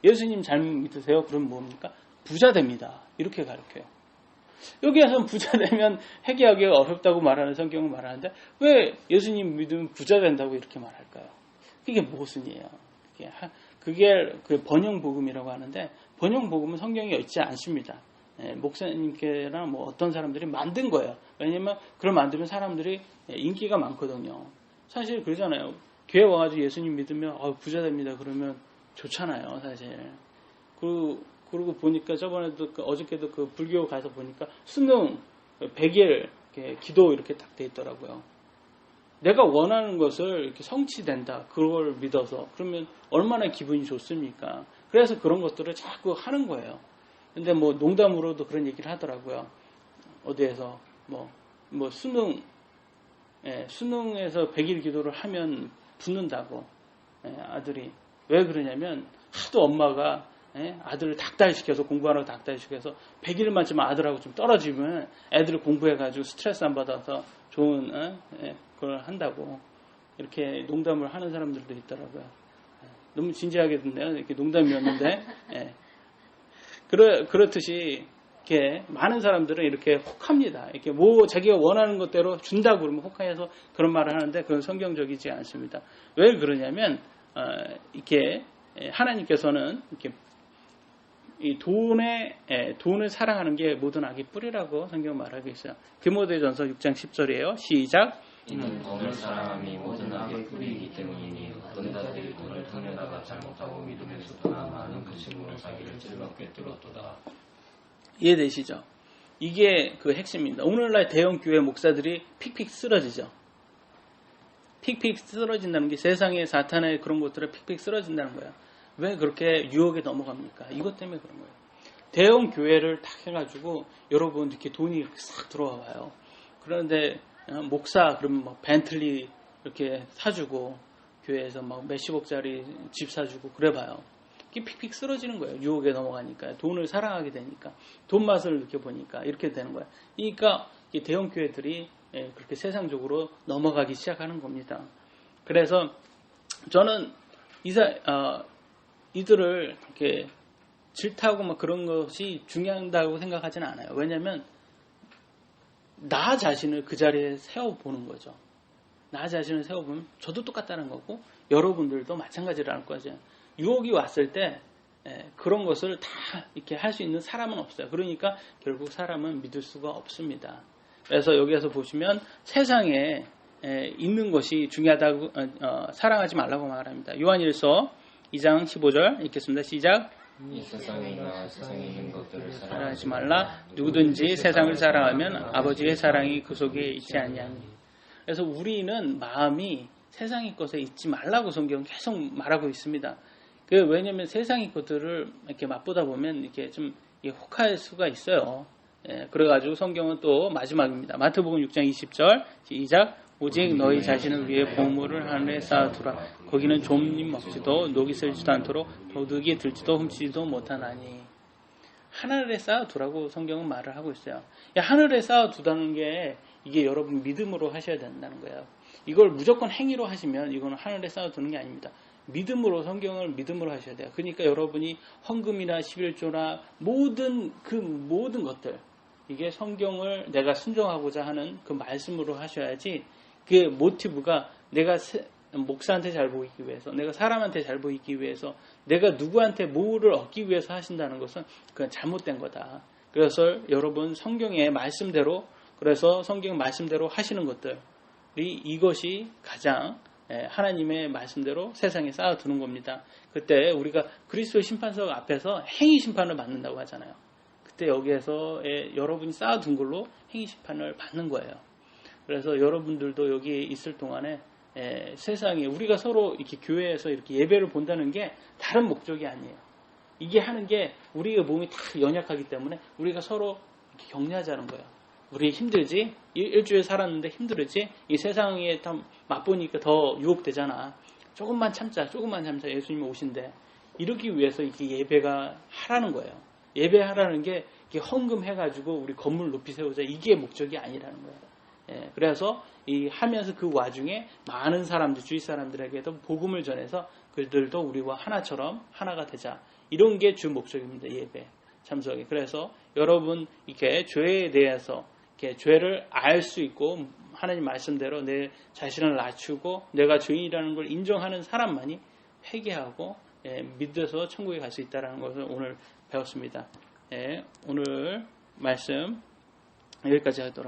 예수님 잘 믿으세요? 그럼 뭡니까? 부자 됩니다. 이렇게 가르쳐요. 여기에서는 부자 되면 회개하기가 어렵다고 말하는 성경을 말하는데 왜 예수님 믿으면 부자 된다고 이렇게 말할까요? 그게 무슨 일이에요? 그게 그 번영복음이라고 하는데 번영복음은 성경에 있지 않습니다. 목사님께나 뭐 어떤 사람들이 만든 거예요. 왜냐면 그걸 만들면 사람들이 인기가 많거든요. 사실 그러잖아요. 교회 와가지고 예수님 믿으면 부자 됩니다. 그러면 좋잖아요, 사실. 그리고 보니까 저번에도 어저께도 그 불교 가서 보니까 수능 100일 기도 이렇게 딱 돼 있더라고요. 내가 원하는 것을 이렇게 성취된다. 그걸 믿어서 그러면 얼마나 기분이 좋습니까? 그래서 그런 것들을 자꾸 하는 거예요. 근데 뭐 농담으로도 그런 얘기를 하더라고요. 어디에서 뭐 수능에서 100일 기도를 하면 붙는다고 아들이. 왜 그러냐면 하도 엄마가 아들을 닥달시켜서 공부하라고 닥달시켜서 100일 만쯤 아들하고 좀 떨어지면 애들 공부해가지고 스트레스 안 받아서 좋은 그걸 한다고 이렇게 농담을 하는 사람들도 있더라고요. 너무 진지하게 듣네요. 이렇게 농담이었는데 그렇듯이 이렇게 많은 사람들은 이렇게 혹합니다. 이렇게 뭐 자기가 원하는 것대로 준다고 그러면 혹해서 그런 말을 하는데 그건 성경적이지 않습니다. 왜 그러냐면 이렇게 하나님께서는 이렇게 이 돈을 사랑하는 게 모든 악의 뿌리라고 성경 말하고 있어요. 디모데전서 6장 10절이에요. 시작. 이는 돈을 사랑함이 모든 악의 뿌리이기 때문이니 어떤 자들이 돈을 통해다가 잘못하고 믿음에서 떠나 많은 근심으로 자기를 즐겁게 뚫었도다. 이해되시죠? 이게 그 핵심입니다. 오늘날 대형 교회 목사들이 픽픽 쓰러지죠. 픽픽 쓰러진다는 게 세상의 사탄의 그런 것들을 픽픽 쓰러진다는 거예요. 왜 그렇게 유혹에 넘어갑니까? 이것 때문에 그런 거예요. 대형 교회를 딱 해가지고 여러분 이렇게 돈이 이렇게 싹 들어와요. 그런데 목사 그러면 뭐 벤틀리를 이렇게 사주고 교회에서 막 몇십억짜리 집 사주고 그래봐요. 이게 픽픽 쓰러지는 거예요. 유혹에 넘어가니까 돈을 사랑하게 되니까 돈 맛을 느껴보니까 이렇게 되는 거예요. 그러니까 이 대형 교회들이 그렇게 세상적으로 넘어가기 시작하는 겁니다. 그래서 저는 이들을 이렇게 질타하고 막 그런 것이 중요하다고 생각하지는 않아요. 왜냐하면 나 자신을 그 자리에 세워보는 거죠. 나 자신을 세워보면 저도 똑같다는 거고 여러분들도 마찬가지라는 거죠. 유혹이 왔을 때 그런 것을 다 이렇게 할 수 있는 사람은 없어요. 그러니까 결국 사람은 믿을 수가 없습니다. 그래서 여기에서 보시면 세상에 있는 것이 중요하다고 사랑하지 말라고 말합니다. 요한일서 2장 15절 읽겠습니다. 시작. 이 세상에 있나 세상에 있는 것들을 사랑하지 말라. 누구든지 세상을 사랑하면 아버지의 사랑이 그 속에 있지 아니하니. 그래서 우리는 마음이 세상의 것에 있지 말라고 성경은 계속 말하고 있습니다. 왜냐하면 세상의 것들을 이렇게 맛보다 보면 이렇게 좀 혹할 수가 있어요. 그래가지고 성경은 또 마지막입니다. 마태복음 6장 20절 시작. 오직 너희 자신을 위해 보물을 하늘에 쌓아두라. 거기는 좀이 먹지도 녹이 슬지도 않도록 도둑이 들지도 훔치지도 못하나니. 하늘에 쌓아두라고 성경은 말을 하고 있어요. 하늘에 쌓아두다는 게 이게 여러분 믿음으로 하셔야 된다는 거예요. 이걸 무조건 행위로 하시면 이거는 하늘에 쌓아두는 게 아닙니다. 믿음으로, 성경을 믿음으로 하셔야 돼요. 그러니까 여러분이 헌금이나 11조나 모든 것들, 이게 성경을 내가 순종하고자 하는 그 말씀으로 하셔야지, 그 모티브가 내가 목사한테 잘 보이기 위해서, 내가 사람한테 잘 보이기 위해서, 내가 누구한테 뭐를 얻기 위해서 하신다는 것은 그건 잘못된 거다. 그래서 여러분 성경의 말씀대로, 그래서 성경 말씀대로 하시는 것들이 이것이 가장 하나님의 말씀대로 세상에 쌓아두는 겁니다. 그때 우리가 그리스도의 심판석 앞에서 행위 심판을 받는다고 하잖아요. 그때 여기에서 여러분이 쌓아둔 걸로 행위 심판을 받는 거예요. 그래서 여러분들도 여기 있을 동안에 세상에 우리가 서로 이렇게 교회에서 이렇게 예배를 본다는 게 다른 목적이 아니에요. 이게 하는 게 우리의 몸이 다 연약하기 때문에 우리가 서로 이렇게 격려하자는 거예요. 우리 힘들지? 일주일 살았는데 힘들지? 이 세상에 다 맛보니까 더 유혹되잖아. 조금만 참자. 예수님이 오신대. 이러기 위해서 이렇게 예배가 하라는 거예요. 예배하라는 게 이렇게 헌금해가지고 우리 건물 높이 세우자. 이게 목적이 아니라는 거예요. 그래서 하면서 그 와중에 많은 사람들, 주위 사람들에게도 복음을 전해서 그들도 우리와 하나처럼 하나가 되자. 이런 게 주 목적입니다. 예배 참석이. 그래서 여러분 이렇게 죄에 대해서 이렇게 죄를 알 수 있고 하나님 말씀대로 내 자신을 낮추고 내가 죄인이라는 걸 인정하는 사람만이 회개하고 믿어서 천국에 갈 수 있다는 것을 오늘 배웠습니다. 오늘 말씀 여기까지 하도록